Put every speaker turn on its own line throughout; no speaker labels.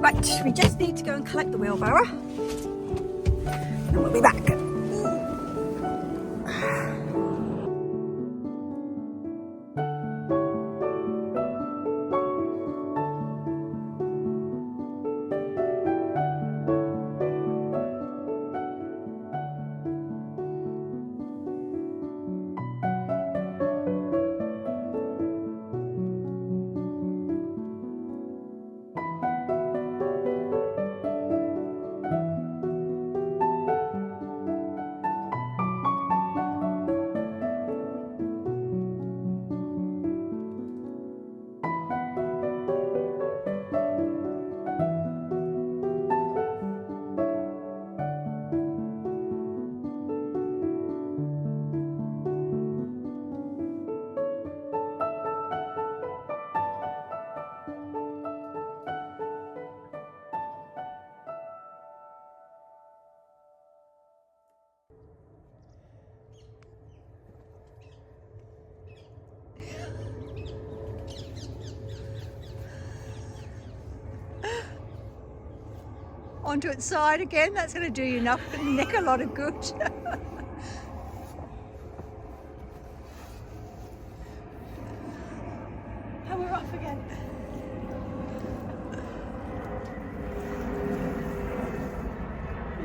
Right, we just need to go and collect the wheelbarrow and we'll be back. Onto its side again, that's going to do you nothing, Nick, a lot of good. And we're off again.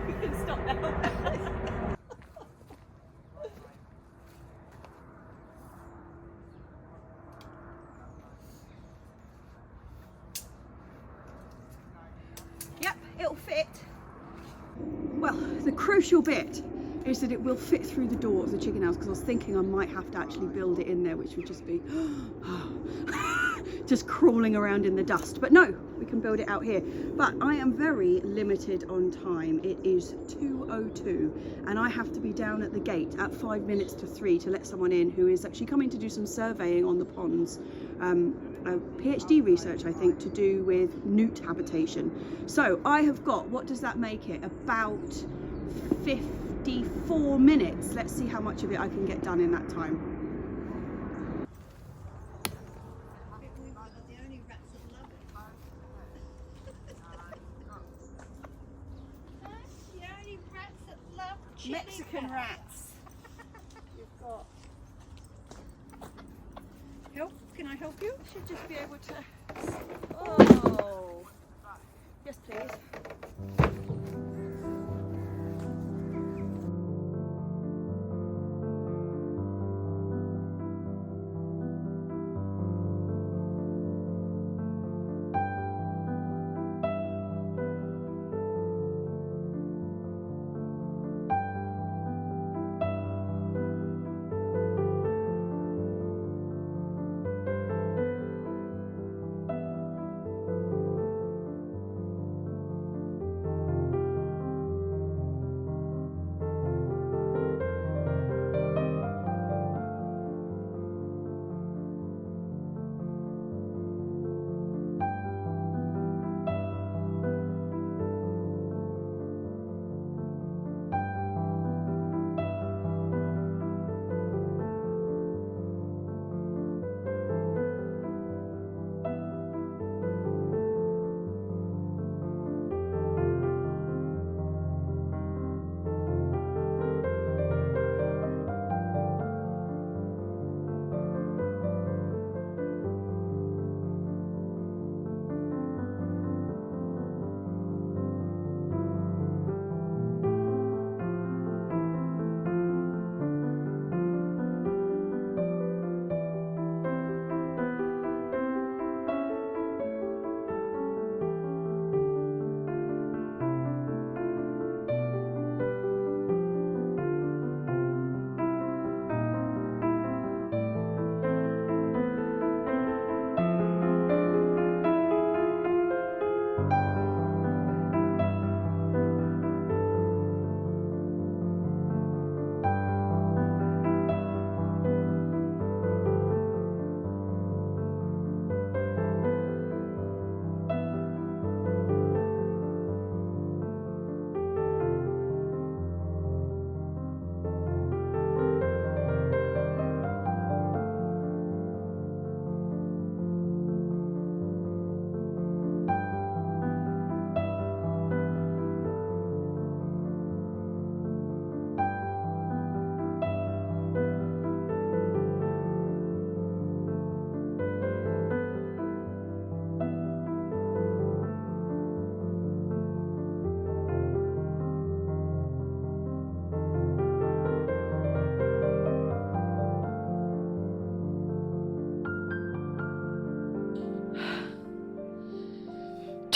You can stop now. Yep, it'll fit. Well, the crucial bit is that it will fit through the door of the chicken house, because I was thinking I might have to actually build it in there, which would just be just crawling around in the dust. But no, we can build it out here. But I am very limited on time. It is 2:02 and I have to be down at the gate at 5 minutes to 3 to let someone in who is actually coming to do some surveying on the ponds. A PhD research, I think, to do with newt habitation. So I have got, what does that make it? About 54 minutes. Let's see how much of it I can get done in that time. Mexican rats. You've got help. Can I help you? Should just be able to. Oh, yes, please.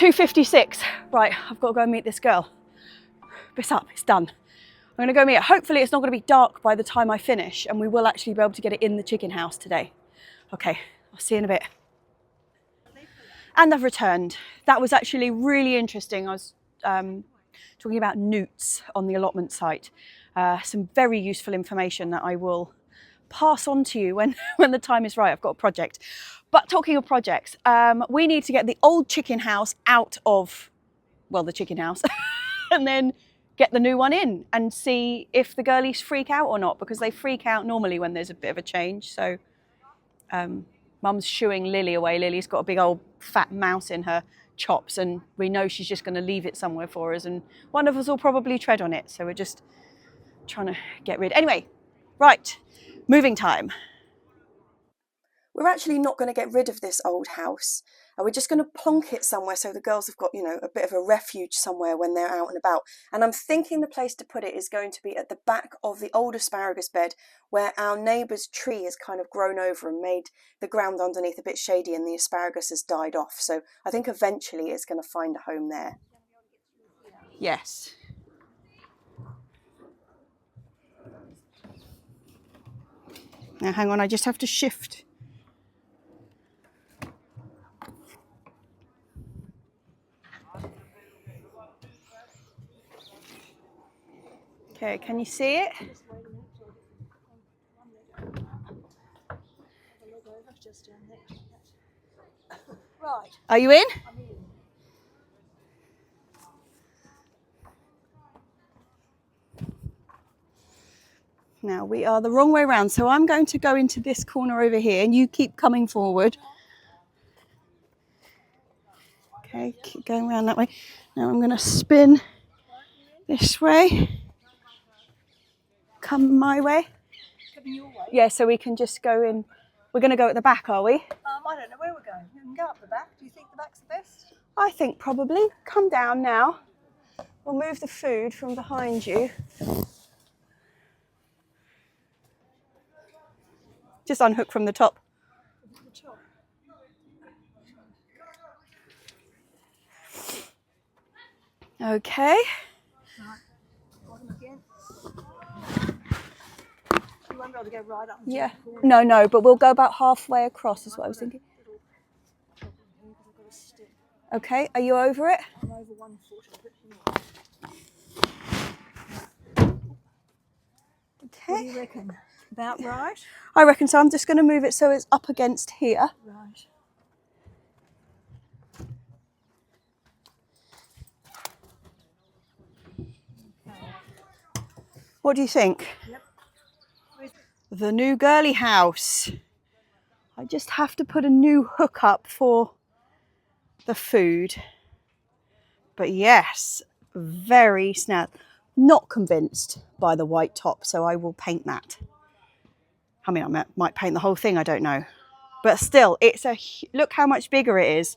2:56. Right, I've got to go and meet this girl. It's up, it's done. I'm going to go meet her. Hopefully it's not going to be dark by the time I finish and we will actually be able to get it in the chicken house today. Okay, I'll see you in a bit. And I've returned. That was actually really interesting. I was talking about newts on the allotment site. Some very useful information that I will pass on to you when the time is right. I've got a project. But talking of projects, we need to get the old chicken house out of, well, the chicken house and then get the new one in and see if the girlies freak out or not, because they freak out normally when there's a bit of a change. So Mum's shooing Lily away. Lily's got a big old fat mouse in her chops and we know she's just going to leave it somewhere for us and one of us will probably tread on it. So we're just trying to get rid. Anyway, right, moving time. We're actually not going to get rid of this old house. We're just going to plonk it somewhere so the girls have got, you know, a bit of a refuge somewhere when they're out and about. And I'm thinking the place to put it is going to be at the back of the old asparagus bed where our neighbour's tree has kind of grown over and made the ground underneath a bit shady and the asparagus has died off. So I think eventually it's going to find a home there. Yes. Now hang on, I just have to shift. Okay, can you see it? Right. Are you in? I'm in. Now we are the wrong way around, so I'm going to go into this corner over here and you keep coming forward. Okay, keep going around that way. Now I'm going to spin this way. Come my way. Coming your way? Yeah, so we can just go in. We're going to go at the back, are we?
I don't know where we're going. We can go up the back. Do you think the back's the best?
I think probably. Come down now. We'll move the food from behind you. Just unhook from the top. Okay.
Right. Bottom again. You won't be able to go right up.
Yeah. No, but we'll go about halfway across is what I was thinking. Okay, are you over it?
I'm over 1 foot.
Okay.
What do you reckon? About right?
I reckon so. I'm just going to move it so it's up against here.
Right.
What do you think?
Yep.
The new girly house. I just have to put a new hook up for the food. But yes, very snap. Not convinced by the white top, so I will paint that. I mean, I might paint the whole thing, I don't know. But still, it's a look how much bigger it is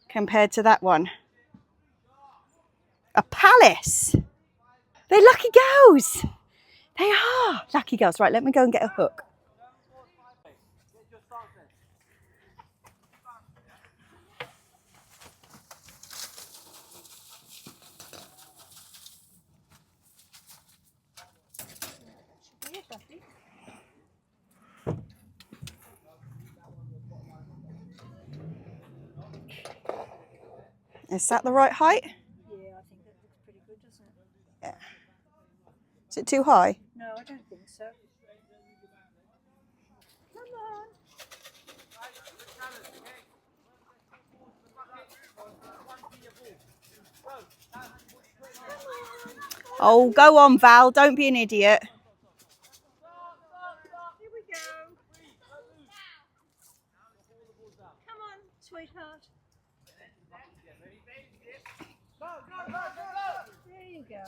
compared to that one. A palace. They're lucky girls. They are lucky girls. Right, let me go and get a hook. Is that the right height?
Yeah, I think that looks pretty good, doesn't it?
Yeah. Is it too high?
No, I don't think so. Come on.
Oh, go on, Val. Don't be an idiot.
Here we go. Come on, sweetheart. There you go.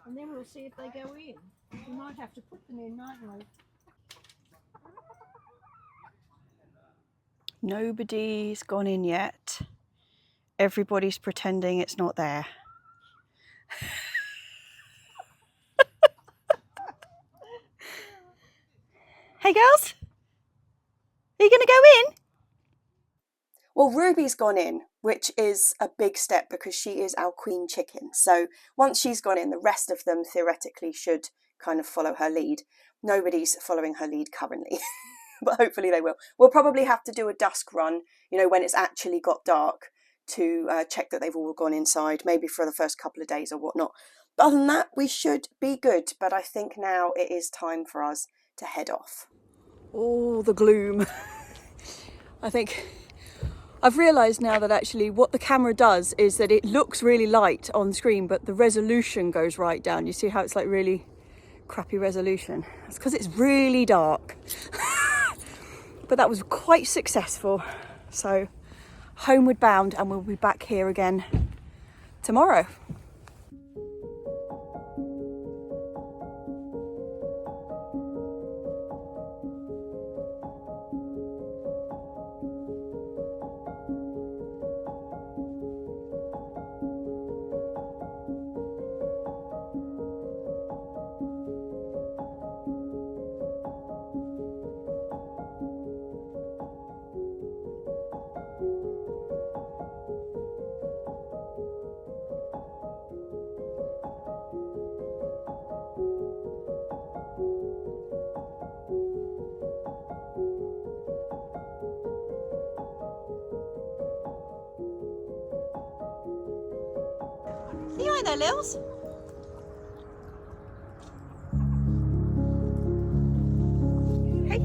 And then we'll see if they go in. We might have to put them in, mightn't we?
Nobody's gone in yet. Everybody's pretending it's not there. Hey girls, are you going to Well, Ruby's gone in, which is a big step because she is our queen chicken. So once she's gone in, the rest of them theoretically should kind of follow her lead. Nobody's following her lead currently, but hopefully they will. We'll probably have to do a dusk run, you know, when it's actually got dark, to check that they've all gone inside, maybe for the first couple of days or whatnot. But other than that, we should be good. But I think now it is time for us to head off. Oh, the gloom. I think I've realised now that actually what the camera does is that it looks really light on screen, but the resolution goes right down. You see how it's like really crappy resolution? It's because it's really dark. But that was quite successful. So homeward bound, and we'll be back here again tomorrow. Are you right there, Lils? Hey.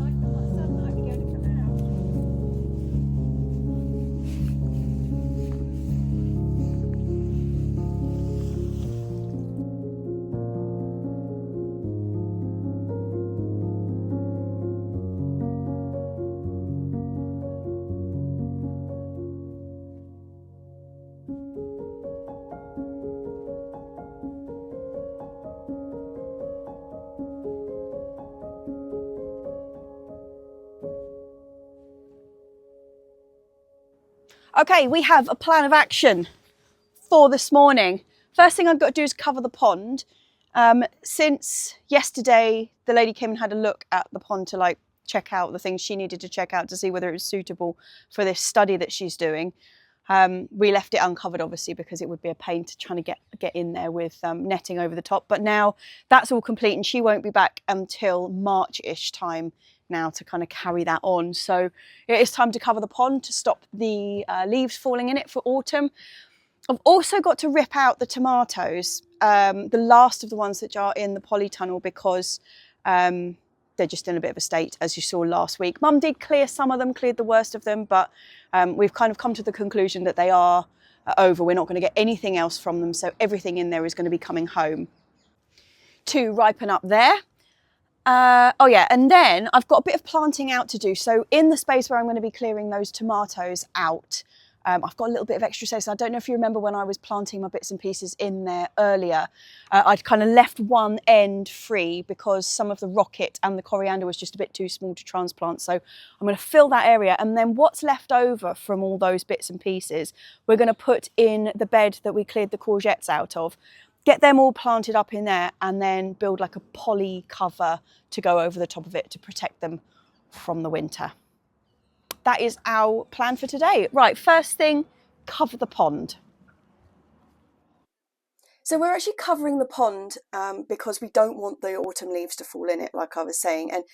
Okay, we have a plan of action for this morning. First thing I've got to do is cover the pond. Since yesterday, the lady came and had a look at the pond to like check out the things she needed to check out to see whether it was suitable for this study that she's doing. We left it uncovered, obviously, because it would be a pain to try to get in there with netting over the top. But now that's all complete, and she won't be back until March-ish time now to kind of carry that on. So it is time to cover the pond to stop the leaves falling in it for autumn. I've also got to rip out the tomatoes, the last of the ones that are in the polytunnel, because they're just in a bit of a state, as you saw last week. Mum did clear some of them, cleared the worst of them, but we've kind of come to the conclusion that they are over. We're not going to get anything else from them, so everything in there is going to be coming home to ripen up there. Oh yeah, and then I've got a bit of planting out to do. So in the space where I'm going to be clearing those tomatoes out, I've got a little bit of extra space. I don't know if you remember when I was planting my bits and pieces in there earlier, I'd kind of left one end free because some of the rocket and the coriander was just a bit too small to transplant. So I'm going to fill that area, and then what's left over from all those bits and pieces, we're going to put in the bed that we cleared the courgettes out of. Get them all planted up in there, and then build like a poly cover to go over the top of it to protect them from the winter. That is our plan for today. Right, first thing, cover the pond. So we're actually covering the pond because we don't want the autumn leaves to fall in it, like I was saying. And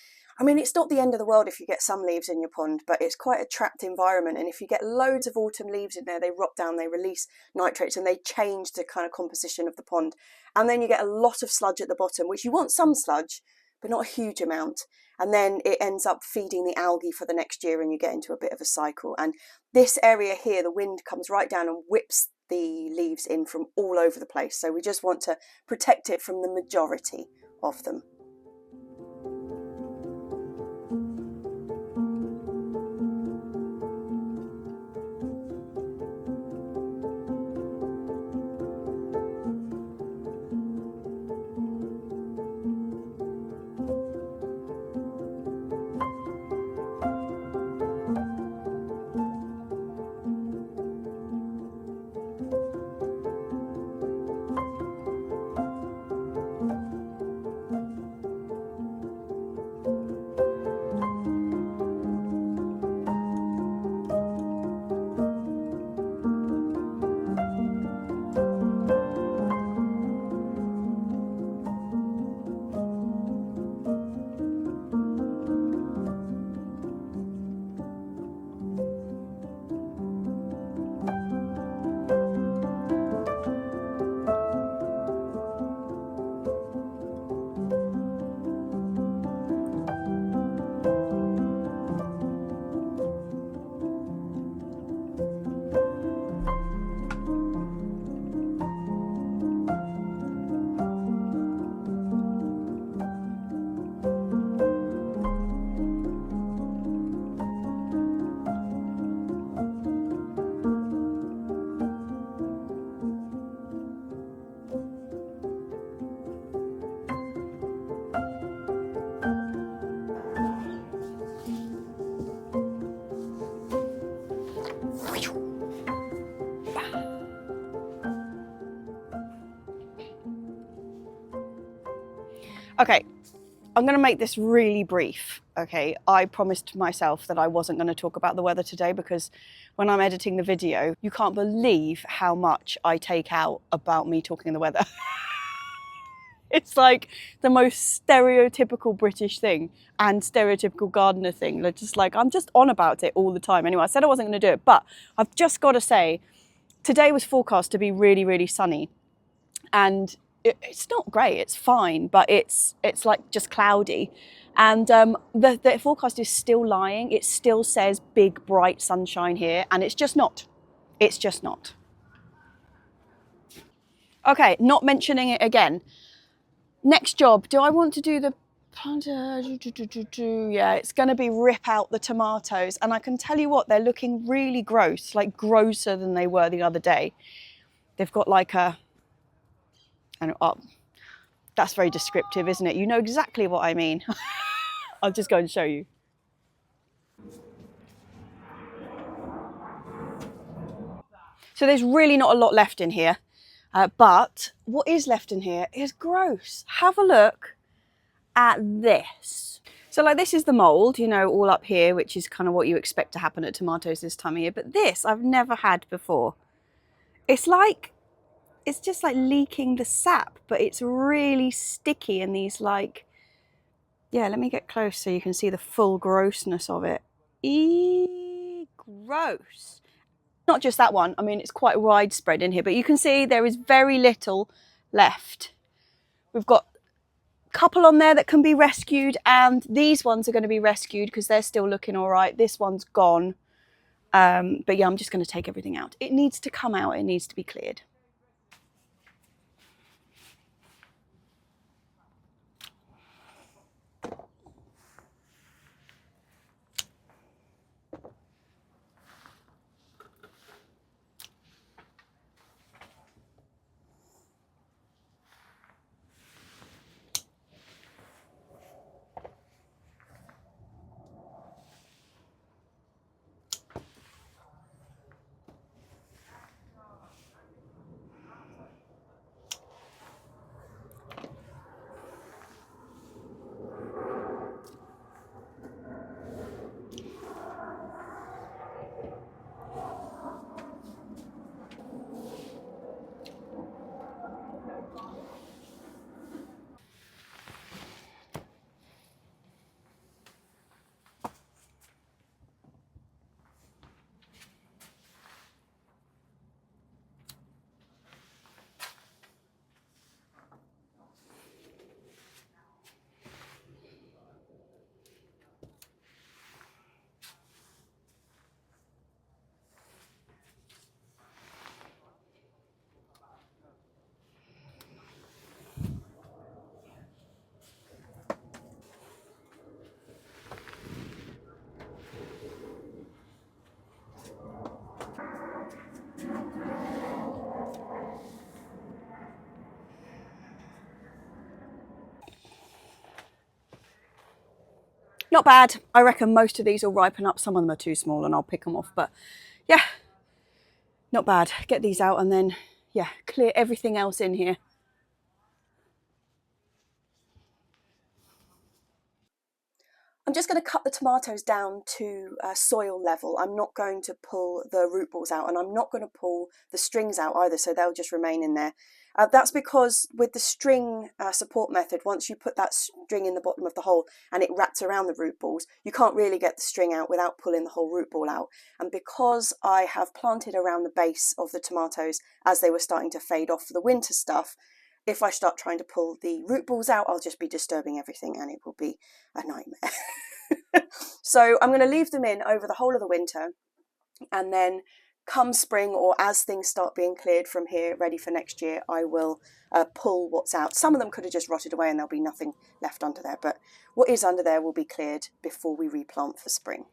I mean, it's not the end of the world if you get some leaves in your pond, but it's quite a trapped environment. And if you get loads of autumn leaves in there, they rot down, they release nitrates, and they change the kind of composition of the pond. And then you get a lot of sludge at the bottom, which you want some sludge, but not a huge amount. And then it ends up feeding the algae for the next year, and you get into a bit of a cycle. And this area here, the wind comes right down and whips the leaves in from all over the place. So we just want to protect it from the majority of them. Okay, I'm going to make this really brief, okay? I promised myself that I wasn't going to talk about the weather today because when I'm editing the video, you can't believe how much I take out about me talking the weather. It's like the most stereotypical British thing and stereotypical gardener thing. They're just like, I'm just on about it all the time. Anyway, I said I wasn't going to do it, but I've just got to say, today was forecast to be really, really sunny. And it's not great, it's fine, but it's like just cloudy. And the forecast is still lying. It still says big, bright sunshine here, and it's just not. It's just not. Okay, not mentioning it again. Next job, do I want to do the yeah, it's going to be rip out the tomatoes, and I can tell you what, they're looking really gross, like grosser than they were the other day. They've got like a, that's very descriptive, isn't it? You know exactly what I mean. I'll just go and show you. So there's really not a lot left in here, but what is left in here is gross. Have a look at this. So like this is the mold, you know, all up here, which is kind of what you expect to happen at tomatoes this time of year. But this I've never had before. It's just like leaking the sap, but it's really sticky and these like, yeah, let me get close so you can see the full grossness of it. Gross. Not just that one, I mean, it's quite widespread in here, but you can see there is very little left. We've got a couple on there that can be rescued, and these ones are going to be rescued because they're still looking all right. This one's gone. But yeah, I'm just going to take everything out. It needs to come out, it needs to be cleared. Not bad. I reckon most of these will ripen up. Some of them are too small and I'll pick them off, but yeah, not bad. Get these out and then, yeah, clear everything else in here. I'm just going to cut the tomatoes down to soil level. I'm not going to pull the root balls out, and I'm not going to pull the strings out either, so they'll just remain in there. That's because with the string support method, once you put that string in the bottom of the hole and it wraps around the root balls, you can't really get the string out without pulling the whole root ball out. And because I have planted around the base of the tomatoes as they were starting to fade off for the winter stuff, if I start trying to pull the root balls out, I'll just be disturbing everything and it will be a nightmare. So I'm going to leave them in over the whole of the winter, and then come spring, or as things start being cleared from here ready for next year, I will pull what's out. Some of them could have just rotted away and there'll be nothing left under there, but what is under there will be cleared before we replant for spring.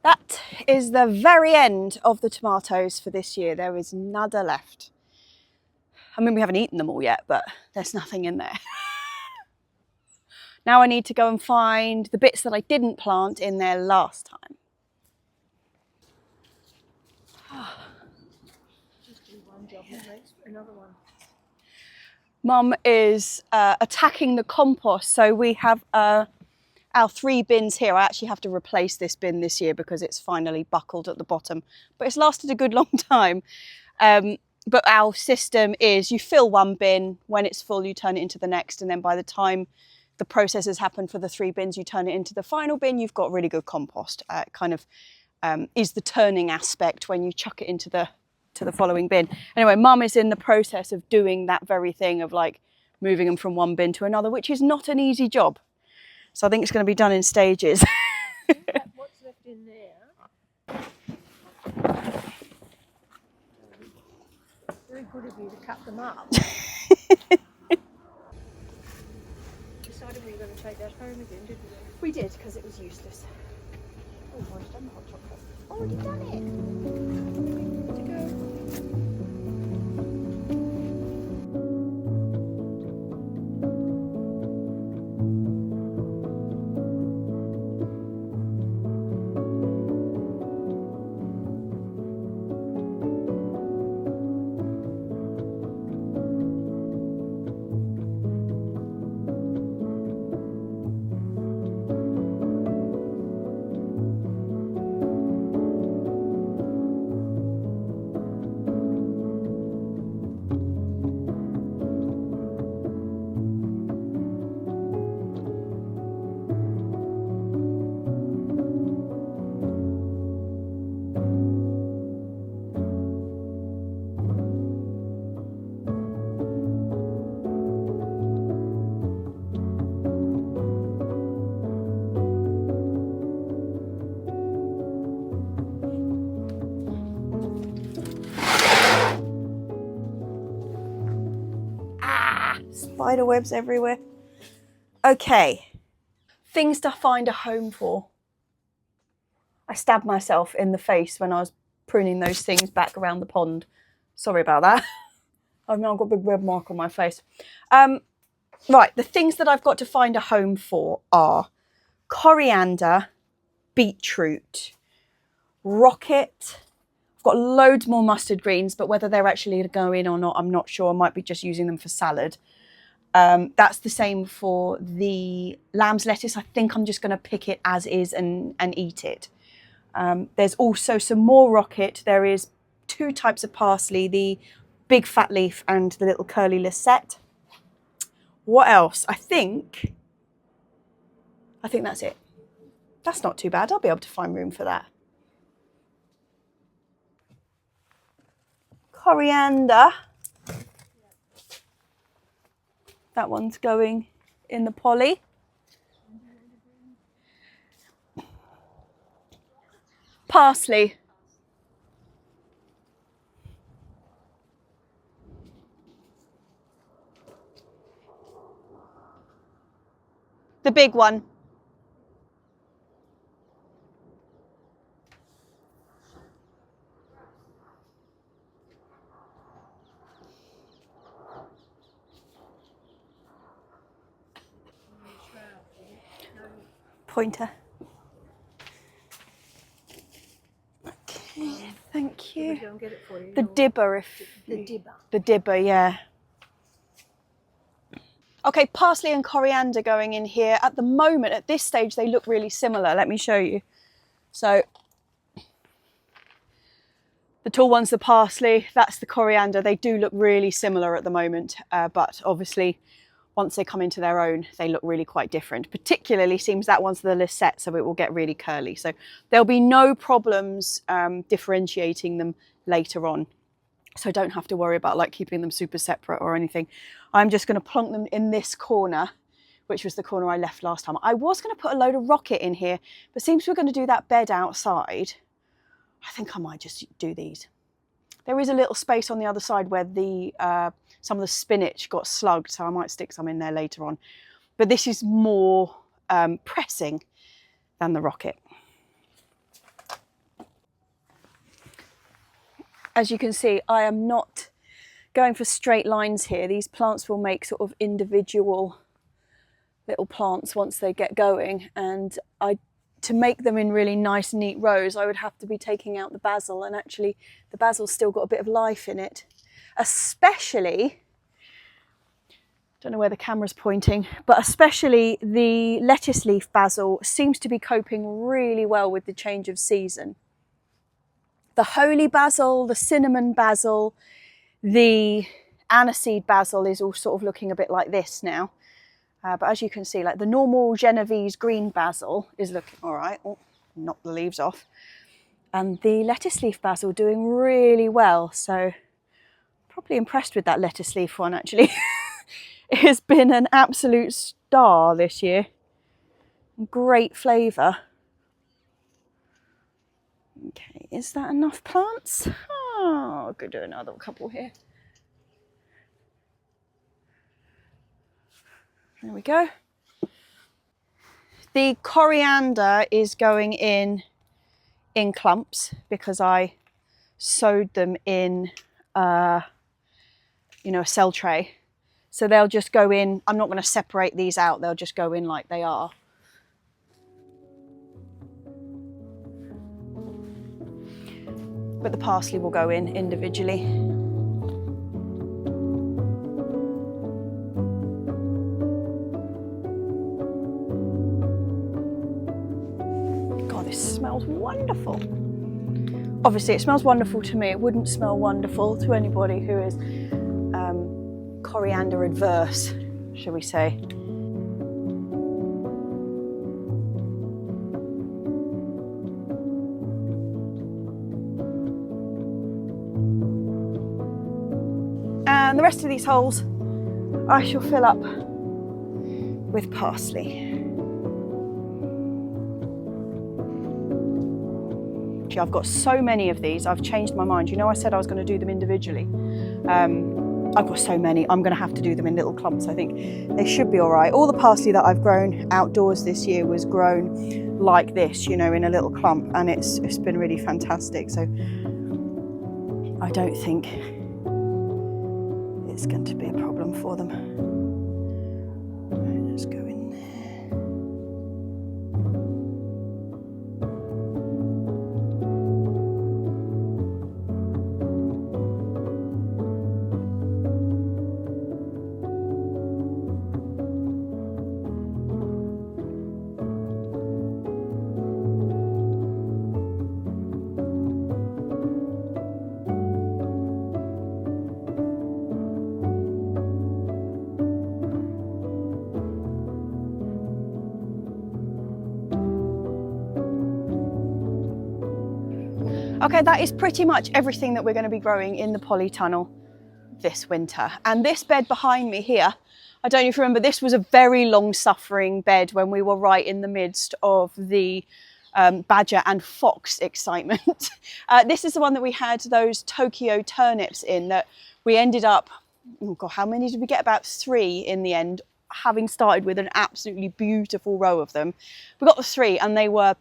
That is the very end of the tomatoes for this year. There is nada left. I mean, we haven't eaten them all yet, but there's nothing in there. Now I need to go and find the bits that I didn't plant in there last time.
Just do one job and the next. another one.
Mum is attacking the compost. So we have our 3 bins here. I actually have to replace this bin this year because it's finally buckled at the bottom, but it's lasted a good long time. But our system is you fill 1 bin, when it's full you turn it into the next, and then by the time the process has happened for the 3 bins you turn it into the final bin, you've got really good compost. It kind of is the turning aspect when you chuck it into the following bin. Anyway, Mum is in the process of doing that very thing of like moving them from 1 bin to another, which is not an easy job. So I think it's going to be done in stages.
What's left in there? Very good of you to cut them up. Decided we were going to take that home again, didn't we?
We did, because it was useless.
Oh, I've done the hot chocolate. Already done it. Good to go.
Spider webs everywhere. Okay, things to find a home for. I stabbed myself in the face when I was pruning those things back around the pond. Sorry about that. I've now got a big red mark on my face. Right, the things that I've got to find a home for are coriander, beetroot, rocket. I've got loads more mustard greens, but whether they're actually to go in or not, I'm not sure. I might be just using them for salad. That's the same for the lamb's lettuce. I think I'm just going to pick it as is and eat it. There's also some more rocket. There is 2 types of parsley, the big fat leaf and the little curly lisette. What else? I think that's it. That's not too bad. I'll be able to find room for that. Coriander. That one's going in the poly. Parsley. The big one. Pointer. Okay, thank you.
Go and get it for you.
The dibber,
The dibber.
The dibber, yeah. Okay, parsley and coriander going in here. At the moment, at this stage, they look really similar. Let me show you. So the tall one's the parsley, that's the coriander. They do look really similar at the moment, but obviously once they come into their own, they look really quite different. Particularly seems that one's the lisette, so it will get really curly. So there'll be no problems differentiating them later on. So don't have to worry about like keeping them super separate or anything. I'm just going to plonk them in this corner, which was the corner I left last time. I was going to put a load of rocket in here, but since we're going to do that bed outside, I think I might just do these. There is a little space on the other side where the some of the spinach got slugged, so I might stick some in there later on. But this is more pressing than the rocket. As you can see, I am not going for straight lines here. These plants will make sort of individual little plants once they get going, and to make them in really nice neat rows I would have to be taking out the basil, and actually the basil's still got a bit of life in it. especially, don't know where the camera's pointing, but especially the lettuce leaf basil seems to be coping really well with the change of season. The holy basil, the cinnamon basil, the aniseed basil is all sort of looking a bit like this now. But as you can see, like the normal Genovese green basil is looking all right. Oh, knock the leaves off. And the lettuce leaf basil doing really well. So probably impressed with that lettuce leaf one actually. It has been an absolute star this year. Great flavour. Okay, is that enough plants? Oh, I could do another couple here. There we go. The coriander is going in clumps because I sowed them in, you know, a cell tray. So they'll just go in. I'm not going to separate these out. They'll just go in like they are. But the parsley will go in individually. God, this smells wonderful. Obviously, it smells wonderful to me. It wouldn't smell wonderful to anybody who is coriander adverse, shall we say. And the rest of these holes I shall fill up with parsley. Actually, I've got so many of these, I've changed my mind. You know, I said I was going to do them individually. I've got so many, I'm going to have to do them in little clumps. I think they should be all right. All the parsley that I've grown outdoors this year was grown like this, you know, in a little clump, and it's been really fantastic. So I don't think it's going to be a problem for them. Right, let's go in there. Okay, that is pretty much everything that we're going to be growing in the polytunnel this winter. And this bed behind me here, I don't know if you remember, this was a very long-suffering bed when we were right in the midst of the badger and fox excitement. This is the one that we had those Tokyo turnips in that we ended up, oh God, how many did we get? About 3 in the end, having started with an absolutely beautiful row of them. We got the 3 and they were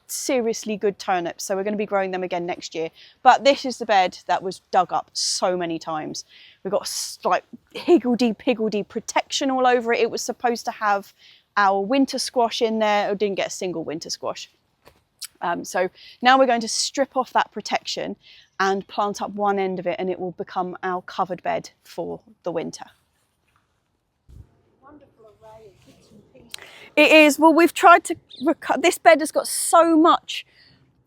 seriously good turnips, so we're going to be growing them again next year. But this is the bed that was dug up so many times. We got like higgledy-piggledy protection all over it. It was supposed to have our winter squash in there. It didn't get a single winter squash. So now we're going to strip off that protection and plant up one end of it, and it will become our covered bed for the winter. It is. Well, we've tried to this bed has got so much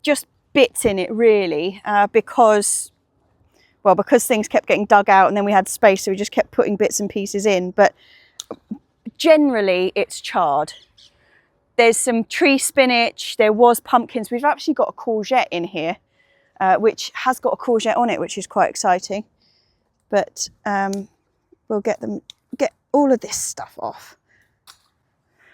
just bits in it really, because things kept getting dug out and then we had space, so we just kept putting bits and pieces in. But generally it's charred. There's some tree spinach, there was pumpkins. We've actually got a courgette in here, which has got a courgette on it, which is quite exciting. But we'll get all of this stuff off.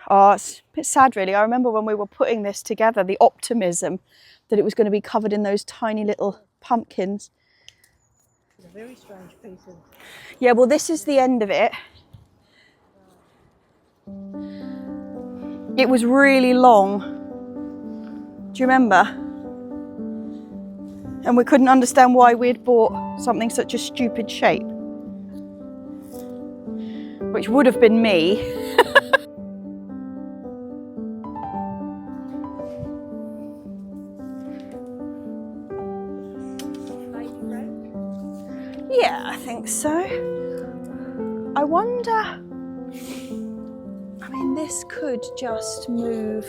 Oh, it's a bit sad really. I remember when we were putting this together, the optimism that it was going to be covered in those tiny little pumpkins.
It's a very strange piece of...
Yeah, well, this is the end of it. It was really long. Do you remember? And we couldn't understand why we'd bought something such a stupid shape. Which would have been me. Yeah, I think so. I wonder, I mean, this could just move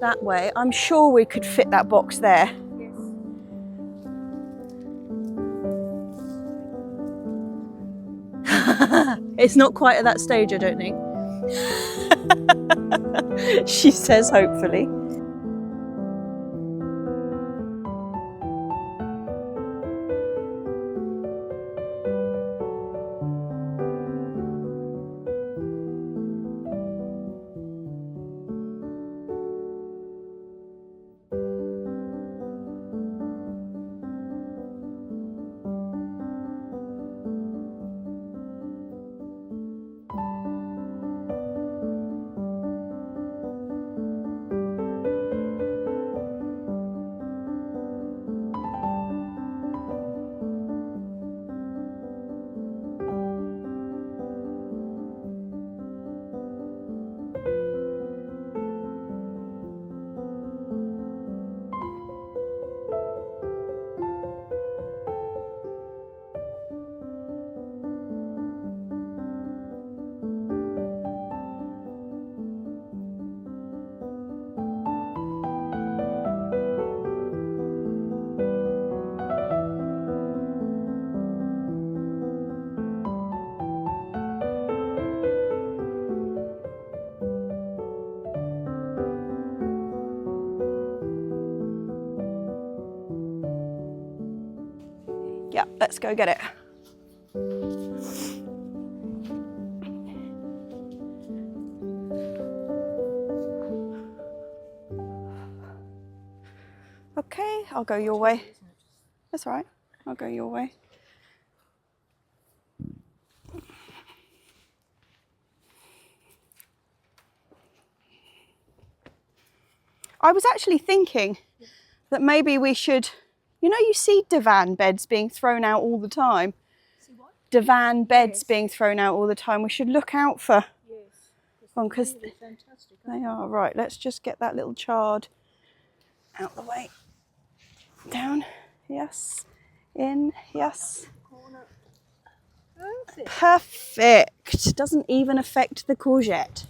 that way. I'm sure we could fit that box there.
Yes.
It's not quite at that stage, I don't think. She says hopefully. Yeah, let's go get it. Okay, I'll go your way. That's all right, I'll go your way. I was actually thinking that maybe we should, you know, you see divan beds being thrown out all the time.
See what?
Divan beds
Yes.
being thrown out all the time. We should look out for
Yes.
one because
Really fantastic.
they are. Right, let's just get that little chard out the way. Down, yes. In, yes.
Corner. Perfect.
Perfect. Doesn't even affect the courgette.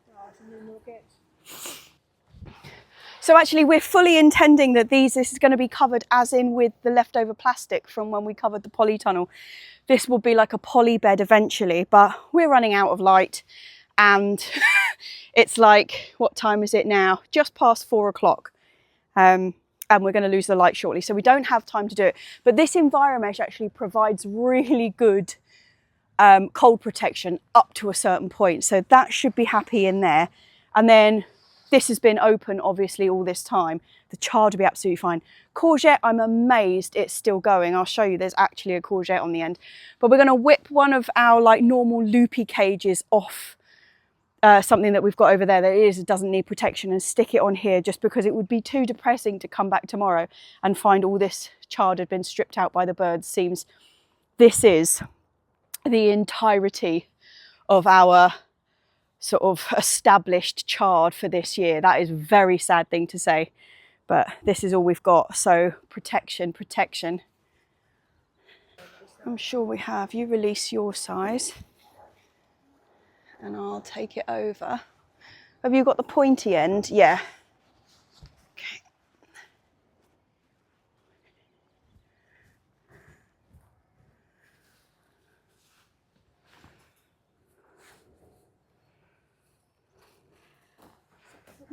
Right, and then we'll get.
So actually we're fully intending that this is going to be covered as in with the leftover plastic from when we covered the polytunnel. This will be like a poly bed eventually, but we're running out of light and it's like, what time is it now? Just past 4 o'clock. And we're going to lose the light shortly. So we don't have time to do it. But this Enviromesh actually provides really good cold protection up to a certain point. So that should be happy in there. And then this has been open obviously all this time. The chard will be absolutely fine. Courgette, I'm amazed it's still going. I'll show you, there's actually a courgette on the end. But we're going to whip one of our like normal loopy cages off something that we've got over there that it doesn't need protection and stick it on here, just because it would be too depressing to come back tomorrow and find all this chard had been stripped out by the birds. Seems this is the entirety of our sort of established chard for this year. That is a very sad thing to say, but this is all we've got. So protection, protection. I'm sure we have. You release your size and I'll take it over. Have you got the pointy end? Yeah. Okay.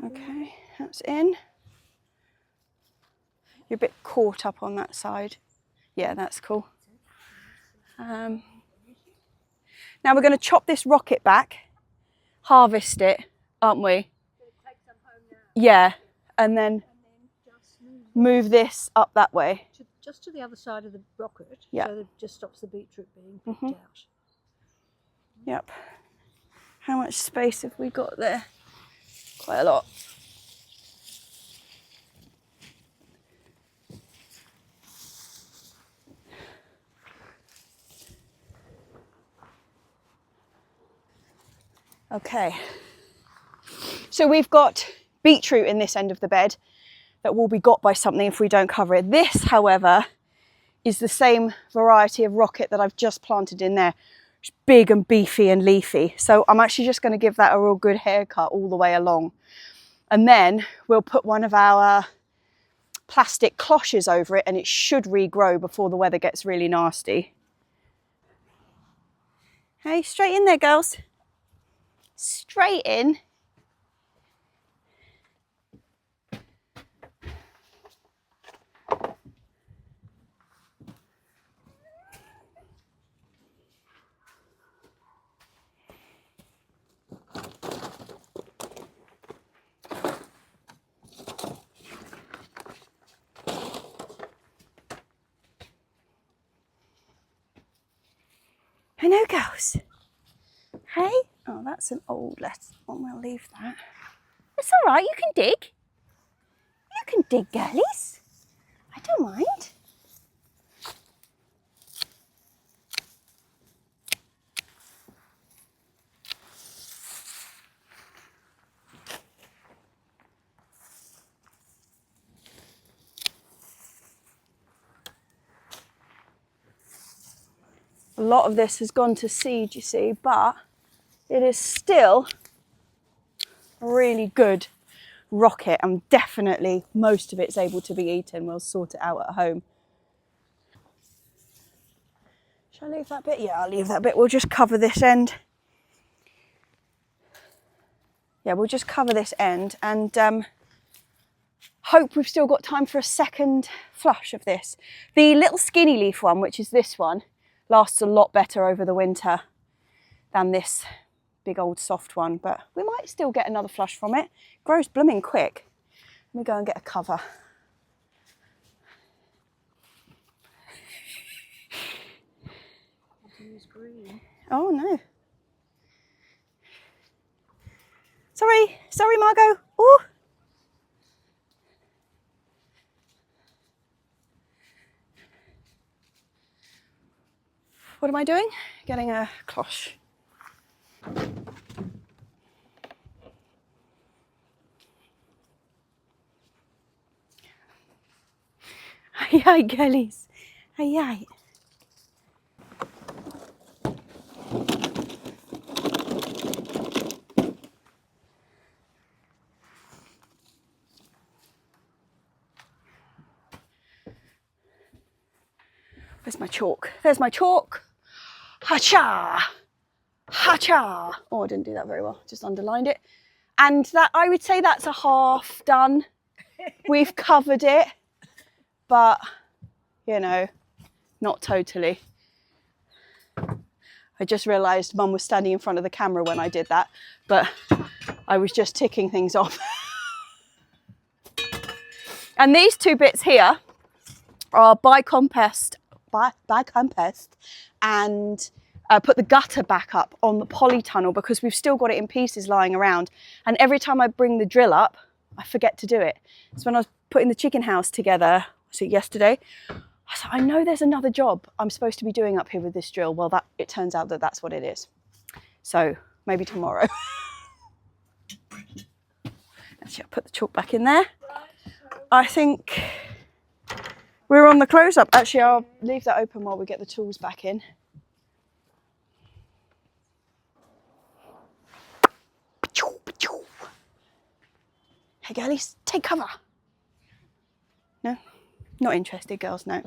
Okay, that's in. You're a bit caught up on that side. Yeah, that's cool. Now we're going to chop this rocket back, harvest it, aren't we?
Take some home now.
Yeah, and then
And then just
move this up that way.
just to the other side of the rocket.
Yeah.
So that it just stops the beetroot being picked
Mhm.
out.
Yep. How much space have we got there? Quite a lot. Okay. So we've got beetroot in this end of the bed that will be got by something if we don't cover it. This, however, is the same variety of rocket that I've just planted in there. It's big and beefy and leafy. So I'm actually just going to give that a real good haircut all the way along. And then we'll put one of our plastic cloches over it and it should regrow before the weather gets really nasty. Hey, straight in there, girls. Straight in. I know, girls. Hey? Oh, that's an old letter one. We'll leave that. It's all right. You can dig. You can dig, girlies. I don't mind. A lot of this has gone to seed, you see, but it is still a really good rocket, and definitely most of it's able to be eaten. We'll sort it out at home. Shall I leave that bit? Yeah, I'll leave that bit. We'll just cover this end. Yeah, we'll just cover this end and hope we've still got time for a second flush of this. The little skinny leaf one, which is this one, lasts a lot better over the winter than this big old soft one, but we might still get another flush from it. Grows blooming quick. Let me go and get a cover. Oh no. Sorry, Margot. Ooh. What am I doing? Getting a cloche. Aye, aye, girlies. Aye, aye. Where's my chalk? There's my chalk. Ha-cha! Ha-cha! Oh, I didn't do that very well. Just underlined it. And that, I would say that's a half done. We've covered it, but, you know, not totally. I just realised Mum was standing in front of the camera when I did that, but I was just ticking things off. And these two bits here are bicompost and put the gutter back up on the polytunnel because we've still got it in pieces lying around. And every time I bring the drill up, I forget to do it. So when I was putting the chicken house together, was it yesterday? I thought, I know there's another job I'm supposed to be doing up here with this drill. Well, it turns out that that's what it is. So maybe tomorrow. Actually, I'll put the chalk back in there. I think we're on the close-up. Actually, I'll leave that open while we get the tools back in. Hey, girlies, take cover. No? Not interested, girls, no.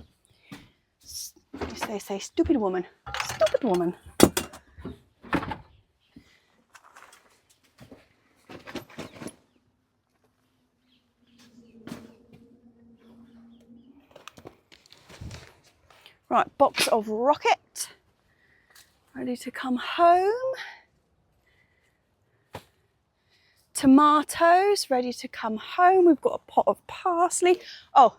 As they say, stupid woman. Stupid woman. Right, box of rocket. Ready to come home. Tomatoes, ready to come home. We've got a pot of parsley. Oh,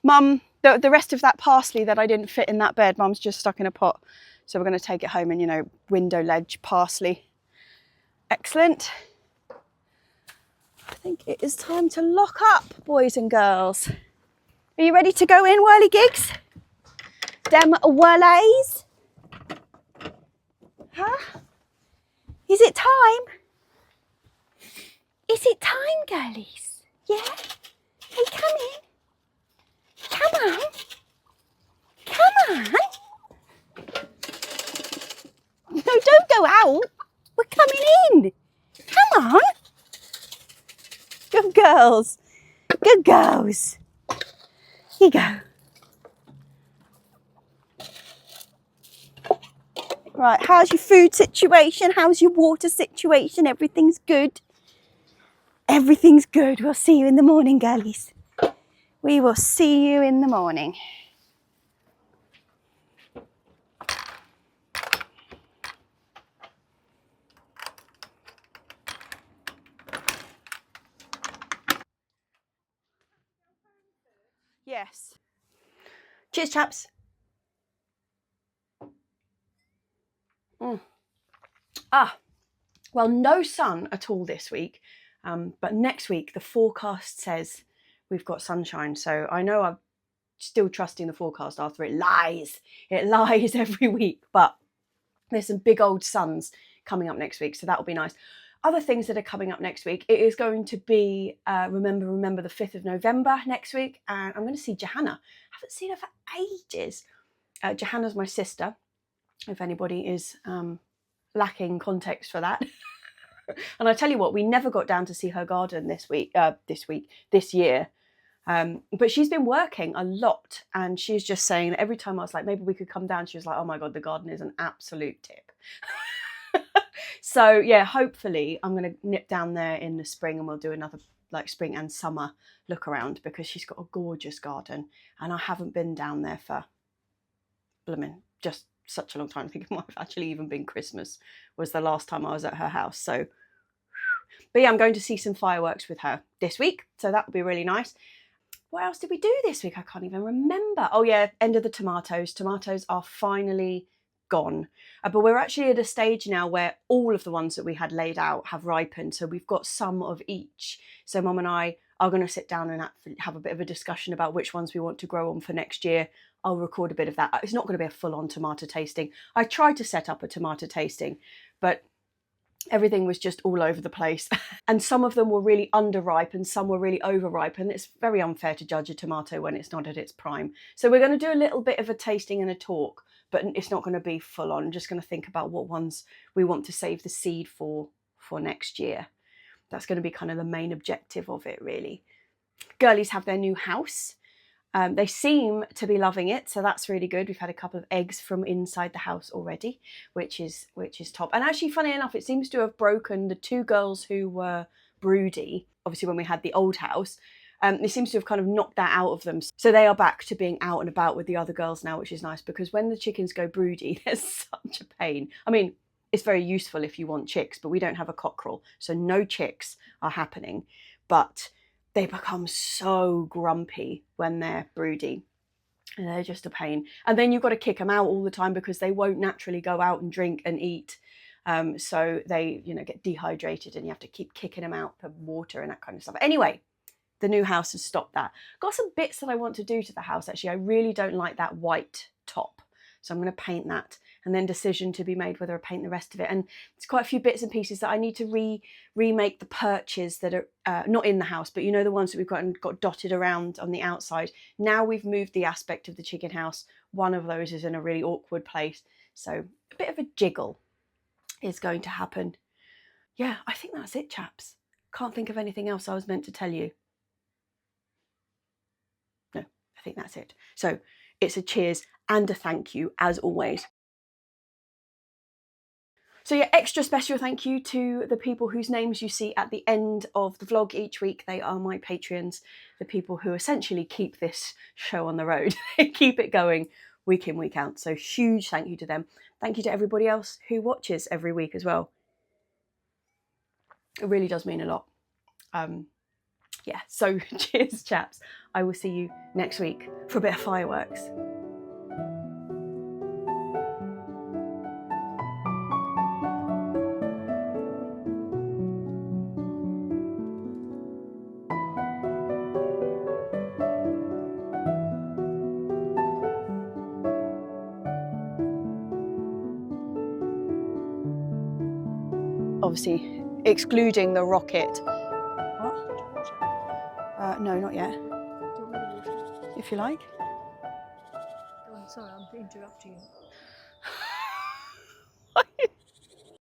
Mum, the rest of that parsley that I didn't fit in that bed, Mum's just stuck in a pot. So we're going to take it home and, you know, window ledge parsley. Excellent. I think it is time to lock up, boys and girls. Are you ready to go in, whirly gigs? Dem whirlies? Huh? Is it time? Is it time, girlies? Yeah? Hey, come in. Come on. Come girls. Good girls. Here you go. Right, how's your food situation? How's your water situation? Everything's good? Everything's good. We'll see you in the morning, girlies. We will see you in the morning. Yes. Cheers, chaps. Well, no sun at all this week, but next week the forecast says we've got sunshine. So I know I'm still trusting the forecast after it lies. It lies every week, but there's some big old suns coming up next week, so that'll be nice. Other things that are coming up next week, it is going to be remember the 5th of November next week, and I'm going to see Johanna. I haven't seen her for ages. Johanna's my sister, if anybody is lacking context for that. And I tell you what, we never got down to see her garden this year. But she's been working a lot, and she's just saying that every time I was like, maybe we could come down, she was like, oh my God, the garden is an absolute tip. So yeah, hopefully I'm going to nip down there in the spring and we'll do another like spring and summer look around, because she's got a gorgeous garden and I haven't been down there for just such a long time. I think it might have actually even been Christmas was the last time I was at her house. So, but yeah, I'm going to see some fireworks with her this week, so that will be really nice. What else did we do this week? I can't even remember. Oh yeah, end of the tomatoes. Tomatoes are finally gone. But we're actually at a stage now where all of the ones that we had laid out have ripened. So we've got some of each. So Mum and I are going to sit down and have a bit of a discussion about which ones we want to grow on for next year. I'll record a bit of that. It's not going to be a full-on tomato tasting. I tried to set up a tomato tasting, but everything was just all over the place. And some of them were really underripe and some were really overripe. And it's very unfair to judge a tomato when it's not at its prime. So we're going to do a little bit of a tasting and a talk, but it's not going to be full on. I'm just going to think about what ones we want to save the seed for next year. That's going to be kind of the main objective of it, really. Girlies have their new house. They seem to be loving it, so that's really good. We've had a couple of eggs from inside the house already, which is top. And actually, funny enough, it seems to have broken the two girls who were broody, obviously when we had the old house. It seems to have kind of knocked that out of them. So they are back to being out and about with the other girls now, which is nice, because when the chickens go broody, there's such a pain. I mean, it's very useful if you want chicks, but we don't have a cockerel, so no chicks are happening. But they become so grumpy when they're broody. And they're just a pain. And then you've got to kick them out all the time because they won't naturally go out and drink and eat. So they, get dehydrated and you have to keep kicking them out for water and that kind of stuff. Anyway, the new house has stopped that. Got some bits that I want to do to the house, actually. I really don't like that white top. So I'm going to paint that, and then decision to be made whether I paint the rest of it. And it's quite a few bits and pieces that I need to remake the perches that are not in the house, but the ones that we've got dotted around on the outside. Now we've moved the aspect of the chicken house. One of those is in a really awkward place. So a bit of a jiggle is going to happen. Yeah, I think that's it, chaps. Can't think of anything else I was meant to tell you. No, I think that's it. So it's a cheers and a thank you, as always. So yeah, extra special thank you to the people whose names you see at the end of the vlog each week. They are my Patreons, the people who essentially keep this show on the road, keep it going week in, week out. So huge thank you to them. Thank you to everybody else who watches every week as well. It really does mean a lot. Yeah, so cheers, chaps. I will see you next week for a bit of fireworks. Obviously, excluding the rocket. What? No, not yet. If you like.
Oh, I'm sorry, I'm interrupting you.